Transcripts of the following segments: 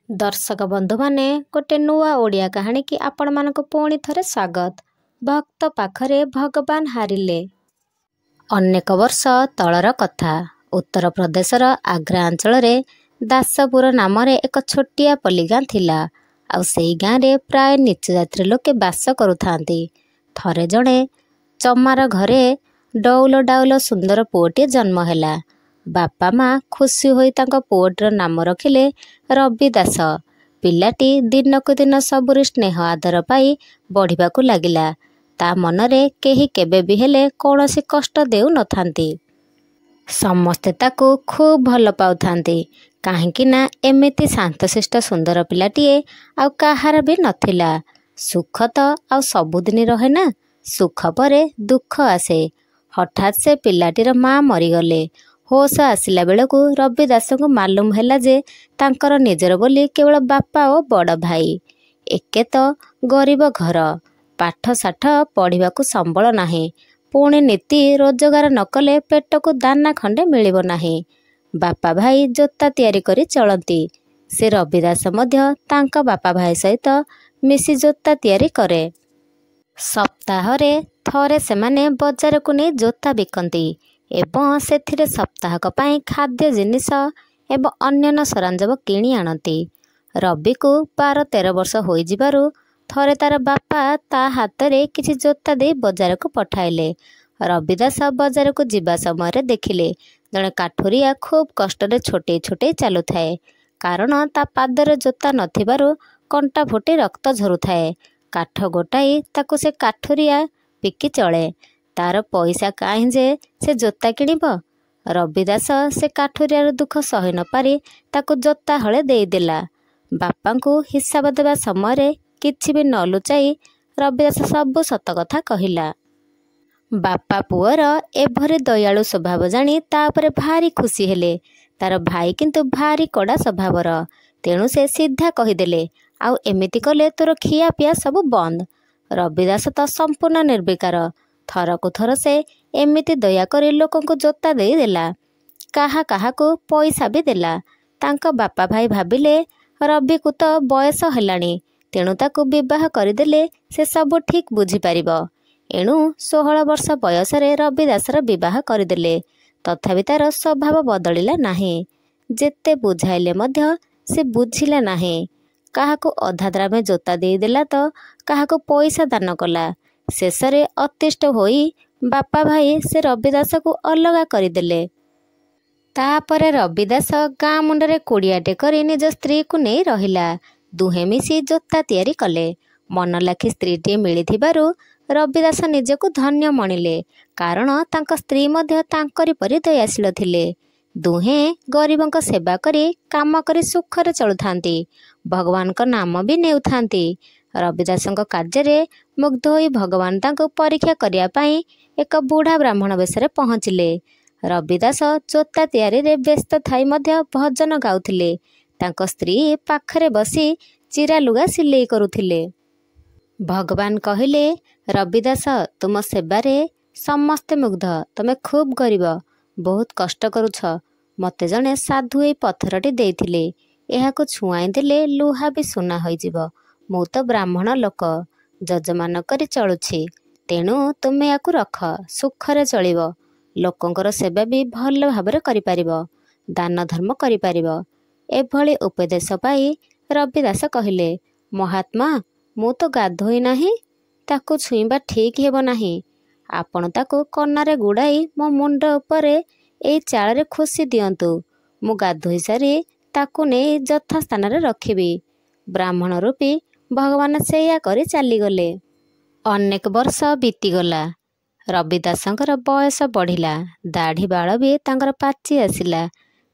दर्शक बंधु माने गोटे नुआ ओडिया कहानी की आपण मानक पुणी थरे स्वागत। भक्त पाखरे भगवान हारिले। अनेक वर्ष तलर कथा। उत्तर प्रदेशर आग्रा अंचल दासपुर नाम एक छोटिया पल्ली गाँ थिला। आउ सेई गाँ रे प्राय नीच जातिर लोके बास करुथांती। थरे जणे चमार घरे डौल डाउल सुंदर पुओटे जन्म हैला। बापा माँ खुशी होई तांको पुओटर नाम रखिले रवि दास। पिलाटी दिनकु दिन सबुरी स्नेह आदर पाई बढ़िबाकु लागिला। ता मनरे केही केबे भी हेले कौनसी कष्ट देउ नथांती। समस्ते ताकू खूब भल पाउथांती। काहेकि ना एमिति शांतशिष्ट सुंदर पिलाटीए आउ काहार भी नथिला। सुख तो आउ सबुदिन रहे ना, सुख परे दुख आसे। हठात से पिलाटीर माँ मरीगले। होश आसिला बेलकु रवि दास को मालूम हैला जे तांकर निजर बोली केवल बापा और बड़ भाई। एके तो गरीब घर, पाठ साठ पढ़िबाकू संबल नाही। पुणी नीति रोजगार नकले पेटकू दाना खंडे मिलिबो नाही। बापा भाई जोता तैयारी करी चलती। से रवि दास मध्य तांका बापा भाई सहित मिसी जोता तैयारी करे। सप्ताहरे थरे सेमाने बजार को नहीं जोता बिकती एवं सेथिरे सप्ताहक पाई खाद्य जिनिस एवं अन्यान्य सरंजाम किणी आणती। रवि को 12-13 वर्ष होई जिबारु थरे तार बापा ता हाथ रे किछि जोता दे बजार को पठाइले। रवि दास बजार को जिबा समय देखिले जने काठुरिया खूब कष्ट रे छोटे छोटे चालू थाए। कारण ता पादर जोता नथिबारु कंटा फुटी रक्त झरुथाए। काठ गोटाई ताकू से काठुरिया बिकी चले। तार पैसा काहीं जे से जोता किणिब। रवि दास से काठुरियार दुख सही न पारी ताकू जोता हले देदेला। बापांकू हिसाब देवा समय किछि भी न लुचाई रवि दास सबु सत कथा कहिला। बापा पुअर एभरे दयालु स्वभाव जानी तापरे भारी खुशी हेले। तार भाई किंतु भारी कड़ा स्वभावर। तेणु से सीधा कहीदेले, आउ एमिति कले तोर खिया पिया सबु बंद। रवि दास तो संपूर्ण निर्विकार। थरकु थर से एमिति दया करी लोकंकु जोता देई देला। काहा काहाकू पैसा भी देला। तांका बापा भाई भाबिले रवि को तो बयस हेलाणी, तेणु ताकू विवाह करदेले से सबु ठीक बुझी पारिबो। एणु 16 वर्ष बयस रे रवि दासर विवाह करदेले। तथापि तार स्वभाव बदलिला नाही। जेते बुझाइले मध्य से बुझिला नाही। काहाकू अधा द्रामे जोता देई देला तो काहाकू पैसा दान कला। शेषरे अतिष्ट होई बापा भाई से रवि दास को अलगा करदेले। तापरे रवि दास गाँ मुंडरे कुड़ियाटे करी निज स्त्री को नहीं रहिला। दुहे मिसी जोता तैयारी कले। मन लाखी स्त्रीटे मिलिथिबारु रवि दास निजको धन्य मणिले। कारण तांका स्त्री मध्य तांकरी परि दयाशील थिले। दुहे गरीबंक सेवा करी काम करी सुखरे चलुथांती। भगवान का नाम भी नेउथांती। रवि दासंक कार्य मुग्ध होई भगवान तांको परीक्षा करिया पाई एक बुढ़ा ब्राह्मण बेशरे पहुँचिले। रवि दास जोता तैयारी रे व्यस्त थाई मध्य भजन गाउथिले। तांको स्त्री पाखरे बसी चिरा लुगा सिलेई करुथिले। भगवान कहिले, रवि दास तुम सेबारे समस्ते मुग्ध। तमे खूब गरीब, बहुत कष्ट करुछ। मते जणे साधु ए पत्थरटी देइथिले। एहाको छुआई देले लुहा भी सुना होई जिवो। मु तो ब्राह्मण लोक, जजमान करी चलुछि। तेणु तुमे याकू रख, सुखरे चलिबो। लोकंकर सेवा भी भल भाबरे करि पारिबो। दान धर्म करि पारिबो। एभली उपदेश पाई रवि दास कहिले, महात्मा मु तो गाधोई नाही, ताकू छुईबा ठीक हेबो नाही। आपण ताकू कन्नारे गुड़ाई मो मुंड उपरे एई चाଳରେ खुशी दियंतु। मु गाधोई सारी ताकू ने यथा स्थान रे रखिबी। ब्राह्मण रूपी भगवान सेया करी चलीगले। अनेक वर्ष बीतीगला। रवि दासंकर बयस बढ़िला। दाढ़ी बाल भी तांकर पाची आसिला।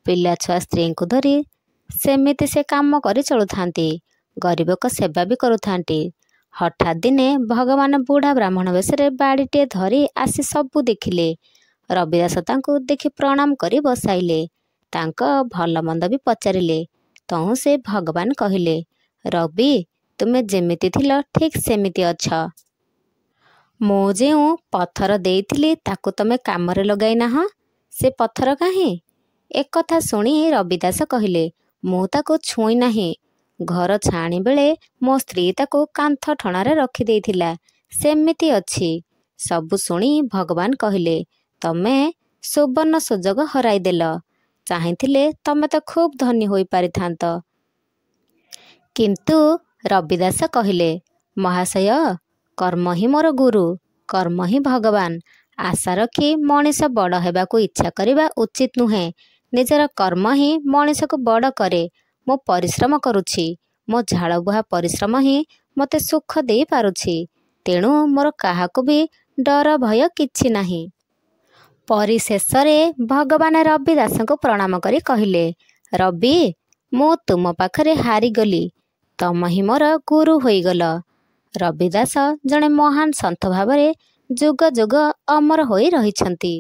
पिला छुआ स्त्री को धरी सेमिति से काम करी चलुथांती। गरीब को सेवा भी करुथांती। हठात दिने भगवान बुढ़ा ब्राह्मण बेशरे बाड़ीटे धरी आसी सबू देखिले। रवि दास तांको देखि प्रणाम करी बसाइले। तांको भल मंद भी पचारिले। तहु से भगवान कहिले, रवि तुमे जेमिति थिल ठीक सेमिति अछ। मो जेउ पत्थर देइथिली ताकू तमे कामरे लगाई नाह, से पत्थर काहे? एक कथा सुनी रवि दास कहिले, मु ताकू छुई नाही। ଘର ଛାଣି ବେଳେ ମୋ ସ୍ତ୍ରୀ ତାକୁ କାନ୍ଥ ଠଣାରେ ରଖିଦେଇଥିଲା, ସେମିତି ଅଛି। ସବୁ ଶୁଣି ଭଗବାନ କହିଲେ, ତମେ ସୁବର୍ଣ୍ଣ ସୁଯୋଗ ହରାଇଦେଲ। ଚାହିଁଥିଲେ ତମେ ତ ଖୁବ୍ ଧନୀ ହୋଇପାରିଥାନ୍ତ। କିନ୍ତୁ ରବିଦାସ କହିଲେ, ମହାଶୟ, କର୍ମ ହିଁ ମୋର ଗୁରୁ, କର୍ମ ହିଁ ଭଗବାନ। ଆଶା ରଖି ମଣିଷ ବଡ଼ ହେବାକୁ ଇଚ୍ଛା କରିବା ଉଚିତ ନୁହେଁ। ନିଜର କର୍ମ ହିଁ ମଣିଷକୁ ବଡ଼ କରେ। ମୁଁ ପରିଶ୍ରମ କରୁଛି, ମୋ ଝାଳବୁହା ପରିଶ୍ରମ ହିଁ ମୋତେ ସୁଖ ଦେଇପାରୁଛି। ତେଣୁ ମୋର କାହାକୁ ବି ଡର ଭୟ କିଛି ନାହିଁ। ପରିଶେଷରେ ଭଗବାନ ରବିଦାସଙ୍କୁ ପ୍ରଣାମ କରି କହିଲେ, ରବି, ମୁଁ ତୁମ ପାଖରେ ହାରିଗଲି। ତମ ହିଁ ମୋର ଗୁରୁ ହୋଇଗଲ। ରବିଦାସ ଜଣେ ମହାନ ସନ୍ଥ ଭାବରେ ଯୁଗ ଯୁଗ ଅମର ହୋଇ ରହିଛନ୍ତି।